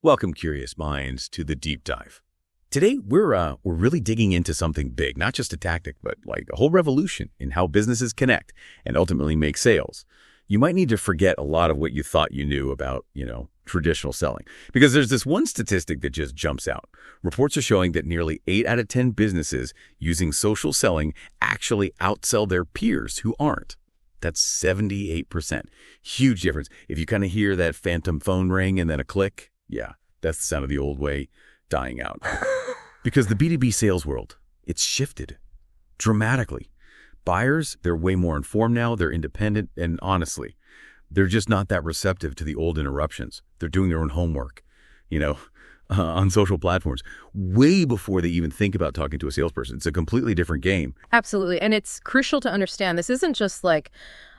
Welcome, curious minds, to the deep dive. Today, we're really digging into something big, not just a tactic, but like a whole revolution in how businesses connect and ultimately make sales. You might need to forget a lot of what you thought you knew about, traditional selling, because there's this one statistic that just jumps out. Reports are showing that nearly 8 out of 10 businesses using social selling actually outsell their peers who aren't. That's 78%. Huge difference. If you kind of hear that phantom phone ring and then a click, yeah, that's the sound of the old way dying out. Because the B2B sales world, it's shifted dramatically. Buyers, they're way more informed now, they're independent, and honestly, they're just not that receptive to the old interruptions. They're doing their own homework, on social platforms, way before they even think about talking to a salesperson. It's a completely different game. Absolutely. And it's crucial to understand this isn't just like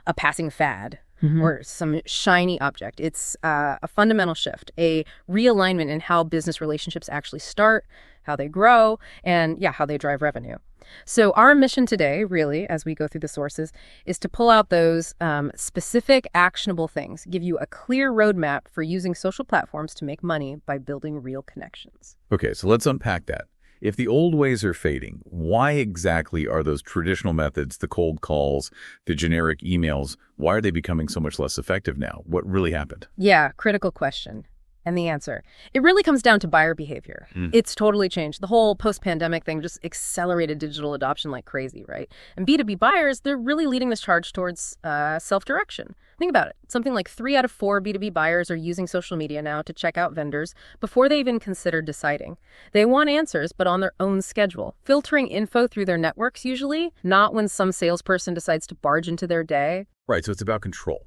a passing fad or some shiny object. It's a fundamental shift, a realignment in how business relationships actually start, how they grow, and how they drive revenue. So our mission today, really, as we go through the sources, is to pull out those specific actionable things, give you a clear roadmap for using social platforms to make money by building real connections. Okay, so let's unpack that. If the old ways are fading, why exactly are those traditional methods, the cold calls, the generic emails, why are they becoming so much less effective now? What really happened? Yeah, critical question. And the answer, it really comes down to buyer behavior. It's totally changed. The whole post-pandemic thing just accelerated digital adoption like crazy, right? And B2B buyers, they're really leading this charge towards self-direction. Think about it. Something like 3 out of 4 B2B buyers are using social media now to check out vendors before they even consider deciding. They want answers, but on their own schedule, filtering info through their networks usually, not when some salesperson decides to barge into their day. Right, so it's about control.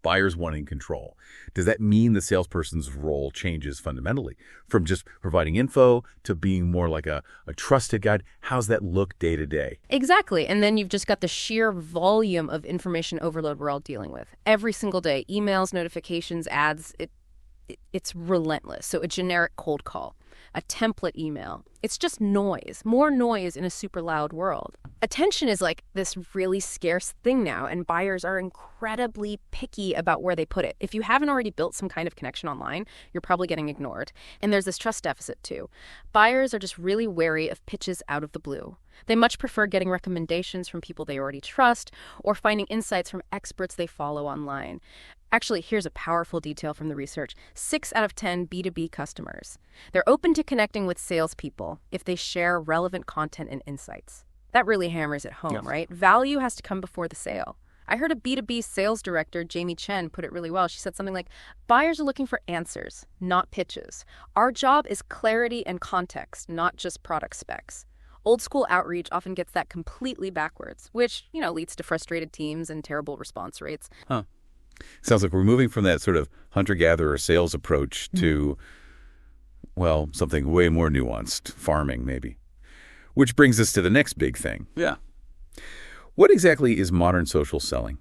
Buyers wanting control. Does that mean the salesperson's role changes fundamentally from just providing info to being more like a trusted guide? How's that look day to day? Exactly. And then you've just got the sheer volume of information overload we're all dealing with. Every single day, emails, notifications, ads, it's relentless. So a generic cold call, a template email. It's just noise, more noise in a super loud world. Attention is like this really scarce thing now, and buyers are incredibly picky about where they put it. If you haven't already built some kind of connection online, you're probably getting ignored. And there's this trust deficit too. Buyers are just really wary of pitches out of the blue. They much prefer getting recommendations from people they already trust or finding insights from experts they follow online. Actually, here's a powerful detail from the research. 6 out of 10 B2B customers. They're open to connecting with salespeople if they share relevant content and insights. That really hammers it home, right? Value has to come before the sale. I heard a B2B sales director, Jamie Chen, put it really well. She said something like, buyers are looking for answers, not pitches. Our job is clarity and context, not just product specs. Old school outreach often gets that completely backwards, which, leads to frustrated teams and terrible response rates. Sounds like we're moving from that sort of hunter-gatherer sales approach to, something way more nuanced, farming maybe. Which brings us to the next big thing. Yeah. What exactly is modern social selling?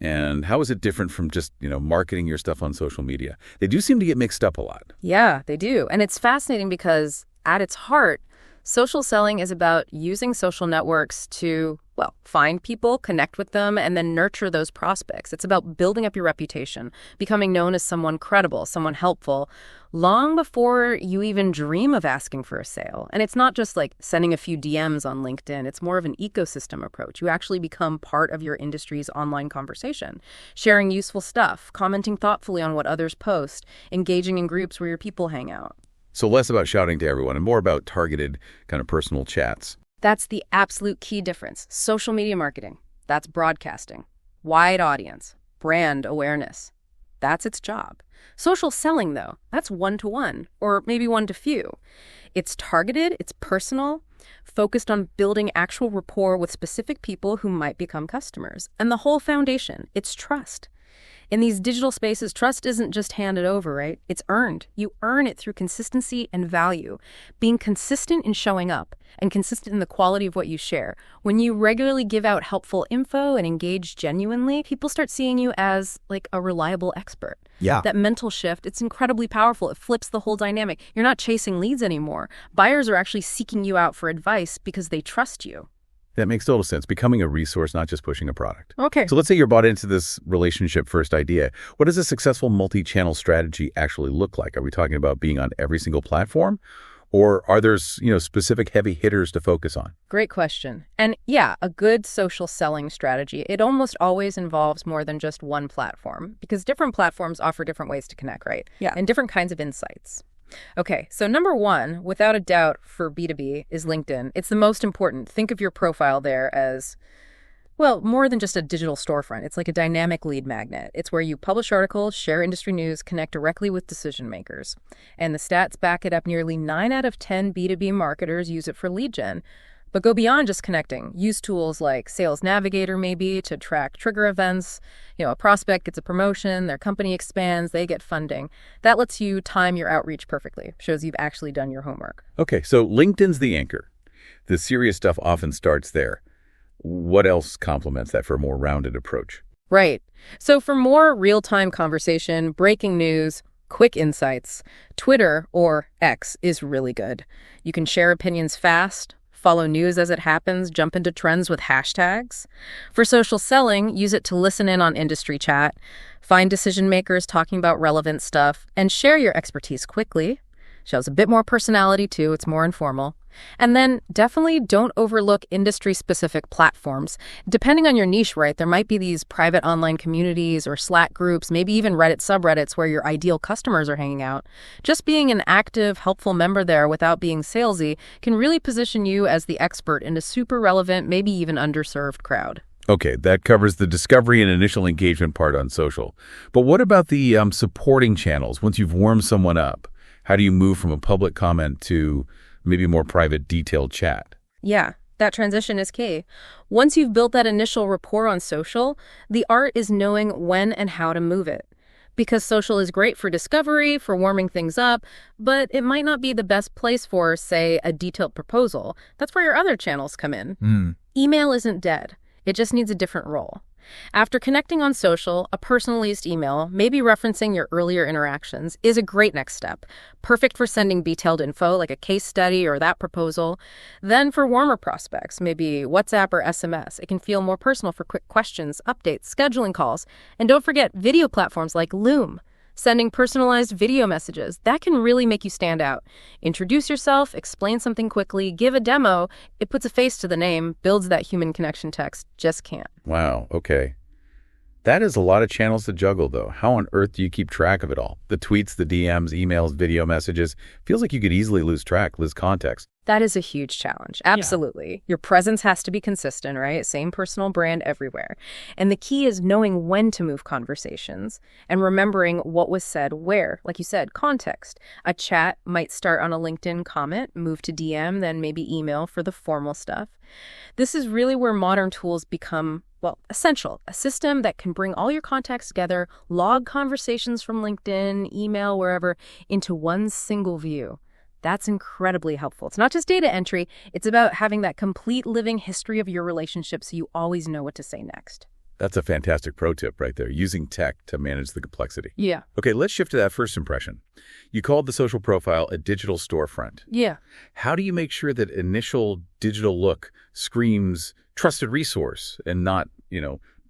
And how is it different from just, marketing your stuff on social media? They do seem to get mixed up a lot. Yeah, they do. And it's fascinating because at its heart, social selling is about using social networks to, find people, connect with them, and then nurture those prospects. It's about building up your reputation, becoming known as someone credible, someone helpful, long before you even dream of asking for a sale. And it's not just like sending a few DMs on LinkedIn. It's more of an ecosystem approach. You actually become part of your industry's online conversation, sharing useful stuff, commenting thoughtfully on what others post, engaging in groups where your people hang out. So less about shouting to everyone and more about targeted kind of personal chats. That's the absolute key difference. Social media marketing, that's broadcasting. Wide audience, brand awareness. That's its job. Social selling, though, that's one-to-one, or maybe one-to-few. It's targeted, it's personal, focused on building actual rapport with specific people who might become customers. And the whole foundation, it's trust. In these digital spaces, trust isn't just handed over, right? It's earned. You earn it through consistency and value. Being consistent in showing up and consistent in the quality of what you share. When you regularly give out helpful info and engage genuinely, people start seeing you as like a reliable expert. Yeah. That mental shift, it's incredibly powerful. It flips the whole dynamic. You're not chasing leads anymore. Buyers are actually seeking you out for advice because they trust you. That makes total sense. Becoming a resource, not just pushing a product. Okay. So let's say you're bought into this relationship first idea. What does a successful multi-channel strategy actually look like? Are we talking about being on every single platform? Or are there, specific heavy hitters to focus on? Great question. And yeah, a good social selling strategy, it almost always involves more than just one platform because different platforms offer different ways to connect, right? Yeah. And different kinds of insights. Okay, so number one, without a doubt for B2B is LinkedIn. It's the most important. Think of your profile there as, well, more than just a digital storefront. It's like a dynamic lead magnet. It's where you publish articles, share industry news, connect directly with decision makers. And the stats back it up. Nearly 9 out of 10 B2B marketers use it for lead gen. But go beyond just connecting. Use tools like Sales Navigator maybe to track trigger events. A prospect gets a promotion, their company expands, they get funding. That lets you time your outreach perfectly. Shows you've actually done your homework. Okay, so LinkedIn's the anchor. The serious stuff often starts there. What else complements that for a more rounded approach? Right. So for more real-time conversation, breaking news, quick insights, Twitter or X is really good. You can share opinions fast, follow news as it happens, jump into trends with hashtags. For social selling, use it to listen in on industry chat, find decision makers talking about relevant stuff, and share your expertise quickly. Shows a bit more personality too, it's more informal. And then definitely don't overlook industry-specific platforms. Depending on your niche, right, there might be these private online communities or Slack groups, maybe even Reddit subreddits where your ideal customers are hanging out. Just being an active, helpful member there without being salesy can really position you as the expert in a super relevant, maybe even underserved crowd. Okay, that covers the discovery and initial engagement part on social. But what about the supporting channels? Once you've warmed someone up, how do you move from a public comment to maybe more private, detailed chat? Yeah, that transition is key. Once you've built that initial rapport on social, the art is knowing when and how to move it. Because social is great for discovery, for warming things up, but it might not be the best place for, say, a detailed proposal. That's where your other channels come in. Email isn't dead. It just needs a different role. After connecting on social, a personalized email, maybe referencing your earlier interactions, is a great next step. Perfect for sending detailed info like a case study or that proposal. Then for warmer prospects, maybe WhatsApp or SMS. It can feel more personal for quick questions, updates, scheduling calls. And don't forget video platforms like Loom. Sending personalized video messages, that can really make you stand out. Introduce yourself, explain something quickly, give a demo. It puts a face to the name, builds that human connection text just can't. Wow, okay. That is a lot of channels to juggle, though. How on earth do you keep track of it all? The tweets, the DMs, emails, video messages. Feels like you could easily lose track, lose context. That is a huge challenge. Absolutely. Yeah. Your presence has to be consistent, right? Same personal brand everywhere. And the key is knowing when to move conversations and remembering what was said where. Like you said, context. A chat might start on a LinkedIn comment, move to DM, then maybe email for the formal stuff. This is really where modern tools become, well, essential. A system that can bring all your contacts together, log conversations from LinkedIn, email, wherever, into one single view. That's incredibly helpful. It's not just data entry. It's about having that complete living history of your relationship so you always know what to say next. That's a fantastic pro tip right there, using tech to manage the complexity. Yeah. Okay, let's shift to that first impression. You called the social profile a digital storefront. Yeah. How do you make sure that initial digital look screams trusted resource and not,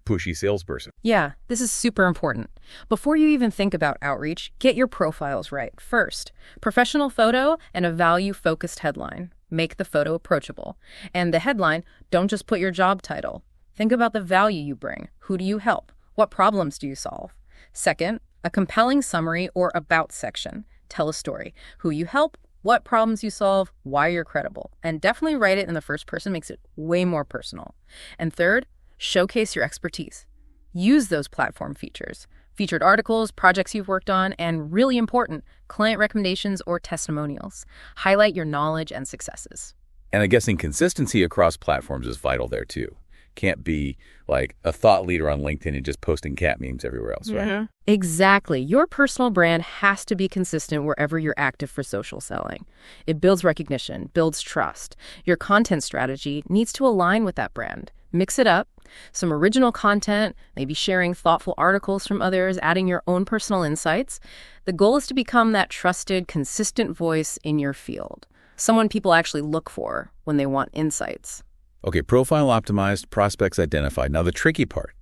pushy salesperson? Yeah, this is super important. Before you even think about outreach, get your profiles right. First, professional photo and a value-focused headline. Make the photo approachable. And the headline, don't just put your job title. Think about the value you bring. Who do you help? What problems do you solve? Second, a compelling summary or about section. Tell a story. Who you help, what problems you solve, why you're credible. And definitely write it in the first person, makes it way more personal. And third, showcase your expertise. Use those platform features. Featured articles, projects you've worked on, and really important, client recommendations or testimonials. Highlight your knowledge and successes. And I'm guessing consistency across platforms is vital there too. Can't be like a thought leader on LinkedIn and just posting cat memes everywhere else, right? Mm-hmm. Exactly. Your personal brand has to be consistent wherever you're active for social selling. It builds recognition, builds trust. Your content strategy needs to align with that brand. Mix it up. Some original content, maybe sharing thoughtful articles from others, adding your own personal insights. The goal is to become that trusted, consistent voice in your field. Someone people actually look for when they want insights. Okay, profile optimized, prospects identified. Now the tricky part,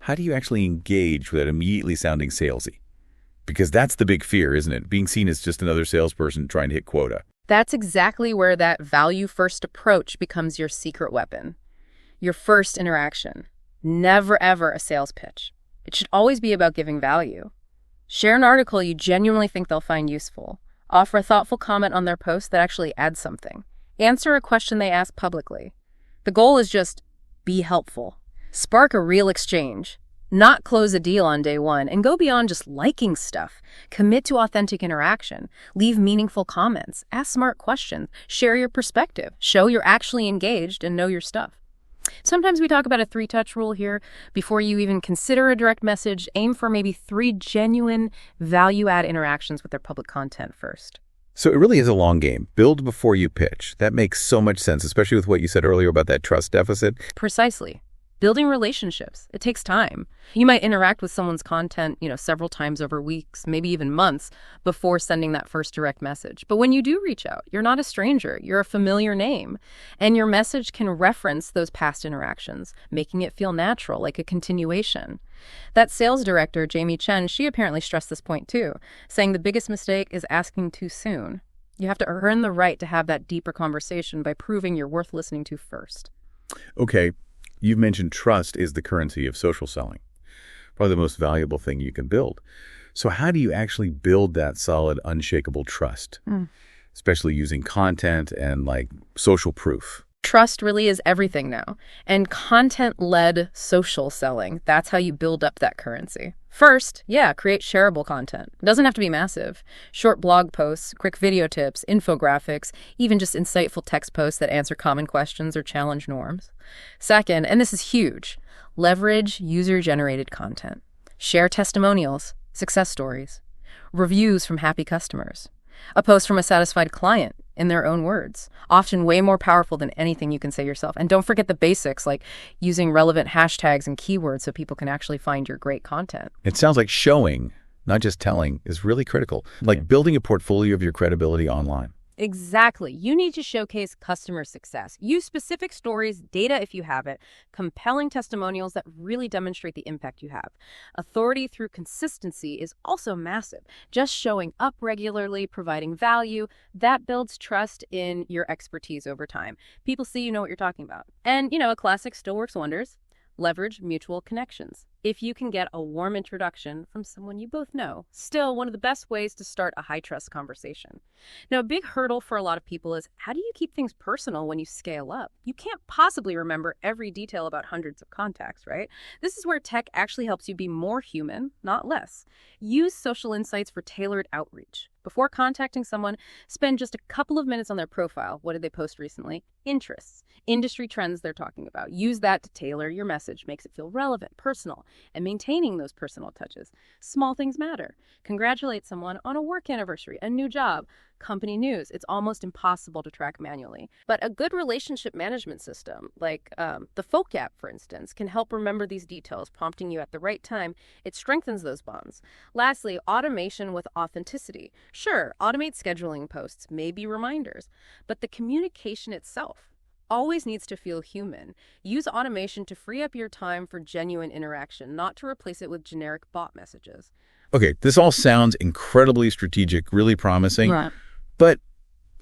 how do you actually engage without immediately sounding salesy? Because that's the big fear, isn't it? Being seen as just another salesperson trying to hit quota. That's exactly where that value-first approach becomes your secret weapon. Your first interaction. Never, ever a sales pitch. It should always be about giving value. Share an article you genuinely think they'll find useful. Offer a thoughtful comment on their post that actually adds something. Answer a question they ask publicly. The goal is just be helpful. Spark a real exchange. Not close a deal on day one, and go beyond just liking stuff. Commit to authentic interaction. Leave meaningful comments. Ask smart questions. Share your perspective. Show you're actually engaged and know your stuff. Sometimes we talk about a 3-touch rule here. Before you even consider a direct message, aim for maybe 3 genuine value-add interactions with their public content first. So it really is a long game. Build before you pitch. That makes so much sense, especially with what you said earlier about that trust deficit. Precisely. Building relationships, it takes time. You might interact with someone's content, several times over weeks, maybe even months before sending that first direct message. But when you do reach out, you're not a stranger, you're a familiar name. And your message can reference those past interactions, making it feel natural, like a continuation. That sales director, Jamie Chen, she apparently stressed this point too, saying the biggest mistake is asking too soon. You have to earn the right to have that deeper conversation by proving you're worth listening to first. Okay. You've mentioned trust is the currency of social selling, probably the most valuable thing you can build. So how do you actually build that solid, unshakable trust, especially using content and social proof? Trust really is everything now. And content-led social selling, that's how you build up that currency. First, create shareable content. It doesn't have to be massive. Short blog posts, quick video tips, infographics, even just insightful text posts that answer common questions or challenge norms. Second, and this is huge, leverage user-generated content. Share testimonials, success stories, reviews from happy customers, a post from a satisfied client in their own words, often way more powerful than anything you can say yourself. And don't forget the basics, like using relevant hashtags and keywords so people can actually find your great content. It sounds like showing, not just telling, is really critical, like building a portfolio of your credibility online. Exactly. You need to showcase customer success. Use specific stories, data if you have it, compelling testimonials that really demonstrate the impact you have. Authority through consistency is also massive. Just showing up regularly, providing value, that builds trust in your expertise over time. People see you know what you're talking about. And, a classic still works wonders. Leverage mutual connections. If you can get a warm introduction from someone you both know, still one of the best ways to start a high-trust conversation. Now, a big hurdle for a lot of people is, how do you keep things personal when you scale up? You can't possibly remember every detail about hundreds of contacts, right? This is where tech actually helps you be more human, not less. Use social insights for tailored outreach. Before contacting someone, spend just a couple of minutes on their profile. What did they post recently? Interests, industry trends they're talking about. Use that to tailor your message. Makes it feel relevant, personal, and maintaining those personal touches. Small things matter. Congratulate someone on a work anniversary, a new job, company news. It's almost impossible to track manually. But a good relationship management system, like the Folk app, for instance, can help remember these details, prompting you at the right time. It strengthens those bonds. Lastly, automation with authenticity. Sure, automate scheduling posts, maybe reminders, but the communication itself always needs to feel human. Use automation to free up your time for genuine interaction, not to replace it with generic bot messages. Okay, this all sounds incredibly strategic, really promising. Right. But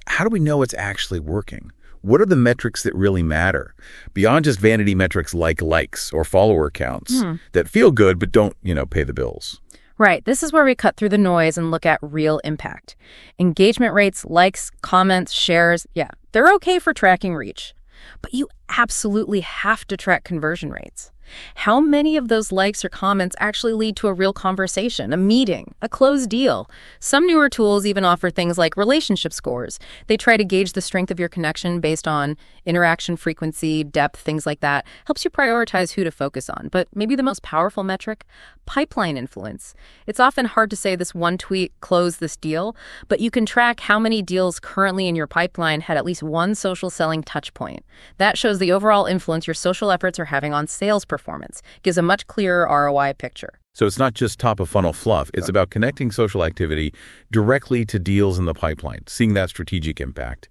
how do we know it's actually working? What are the metrics that really matter? Beyond just vanity metrics like likes or follower counts that feel good but don't, pay the bills. Right. This is where we cut through the noise and look at real impact. Engagement rates, likes, comments, shares, they're okay for tracking reach. But you absolutely have to track conversion rates. How many of those likes or comments actually lead to a real conversation, a meeting, a closed deal? Some newer tools even offer things like relationship scores. They try to gauge the strength of your connection based on interaction frequency, depth, things like that. Helps you prioritize who to focus on. But maybe the most powerful metric, pipeline influence. It's often hard to say this one tweet closed this deal, but you can track how many deals currently in your pipeline had at least one social selling touch point. That shows the overall influence your social efforts are having on sales performance. Gives a much clearer ROI picture. So it's not just top-of-funnel fluff. It's about connecting social activity directly to deals in the pipeline, seeing that strategic impact.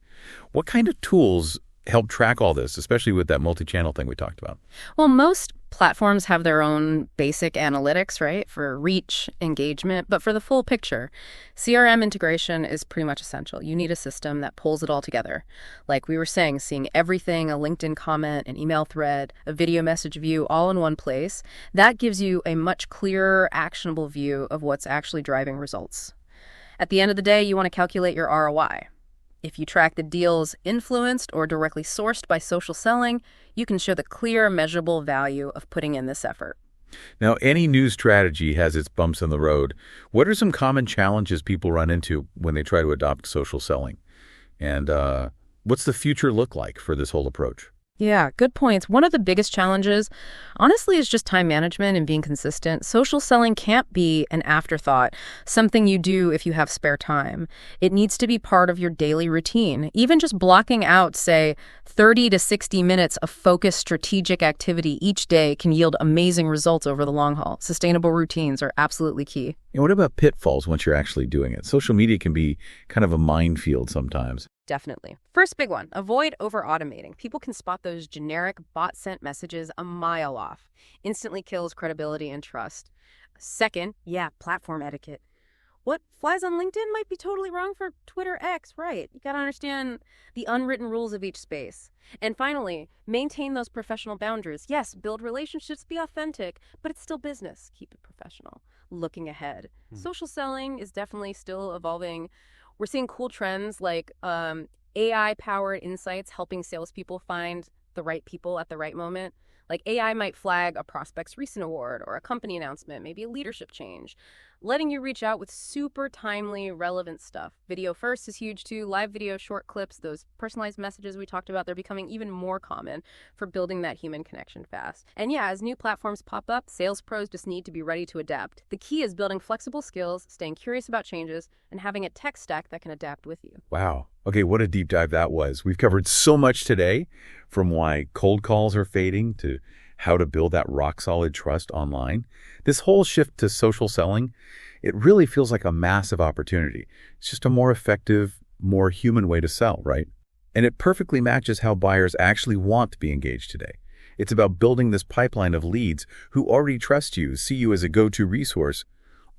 What kind of tools help track all this, especially with that multi-channel thing we talked about? Well, most platforms have their own basic analytics, right, for reach, engagement, but for the full picture, CRM integration is pretty much essential. You need a system that pulls it all together. Like we were saying, seeing everything, a LinkedIn comment, an email thread, a video message view, all in one place, that gives you a much clearer, actionable view of what's actually driving results. At the end of the day, you want to calculate your ROI. If you track the deals influenced or directly sourced by social selling, you can show the clear, measurable value of putting in this effort. Now, any new strategy has its bumps in the road. What are some common challenges people run into when they try to adopt social selling? And what's the future look like for this whole approach? Yeah, good points. One of the biggest challenges, honestly, is just time management and being consistent. Social selling can't be an afterthought, something you do if you have spare time. It needs to be part of your daily routine. Even just blocking out, say, 30 to 60 minutes of focused strategic activity each day can yield amazing results over the long haul. Sustainable routines are absolutely key. And what about pitfalls once you're actually doing it? Social media can be kind of a minefield sometimes. Definitely. First big one, avoid over-automating. People can spot those generic bot-sent messages a mile off. Instantly kills credibility and trust. Second, platform etiquette. What flies on LinkedIn might be totally wrong for Twitter X, right? You gotta understand the unwritten rules of each space. And finally, maintain those professional boundaries. Yes, build relationships, be authentic, but it's still business. Keep it professional. Looking ahead. Social selling is definitely still evolving. We're seeing cool trends like AI-powered insights helping salespeople find the right people at the right moment. Like AI might flag a prospect's recent award or a company announcement, maybe a leadership change, letting you reach out with super timely, relevant stuff. Video first is huge too. Live video, short clips, those personalized messages we talked about, they're becoming even more common for building that human connection fast. And yeah, as new platforms pop up, sales pros just need to be ready to adapt. The key is building flexible skills, staying curious about changes, and having a tech stack that can adapt with you. Wow. Okay, what a deep dive that was. We've covered so much today, from why cold calls are fading to how to build that rock-solid trust online. This whole shift to social selling, it really feels like a massive opportunity. It's just a more effective, more human way to sell, right? And it perfectly matches how buyers actually want to be engaged today. It's about building this pipeline of leads who already trust you, see you as a go-to resource,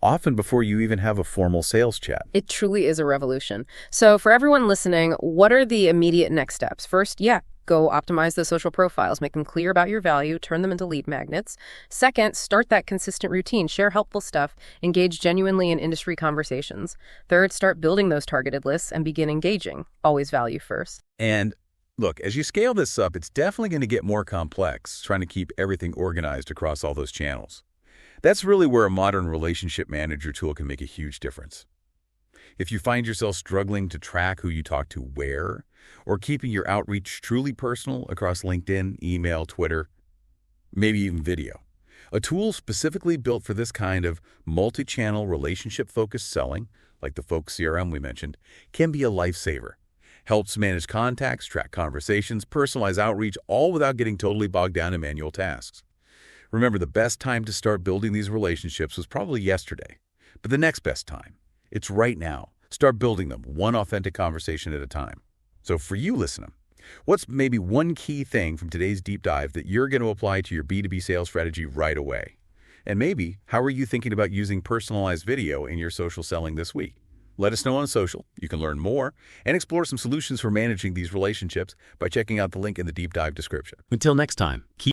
often before you even have a formal sales chat. It truly is a revolution. So for everyone listening, what are the immediate next steps? First, go optimize the social profiles, make them clear about your value, turn them into lead magnets. Second, start that consistent routine, share helpful stuff, engage genuinely in industry conversations. Third, start building those targeted lists and begin engaging. Always value first. And look, as you scale this up, it's definitely going to get more complex, trying to keep everything organized across all those channels. That's really where a modern relationship manager tool can make a huge difference. If you find yourself struggling to track who you talk to where, or keeping your outreach truly personal across LinkedIn, email, Twitter, maybe even video, a tool specifically built for this kind of multi-channel relationship-focused selling, like the Focus CRM we mentioned, can be a lifesaver. Helps manage contacts, track conversations, personalize outreach, all without getting totally bogged down in manual tasks. Remember, the best time to start building these relationships was probably yesterday. But the next best time, it's right now. Start building them, one authentic conversation at a time. So for you listening, what's maybe one key thing from today's deep dive that you're going to apply to your B2B sales strategy right away? And maybe, how are you thinking about using personalized video in your social selling this week? Let us know on social. You can learn more and explore some solutions for managing these relationships by checking out the link in the deep dive description. Until next time, keep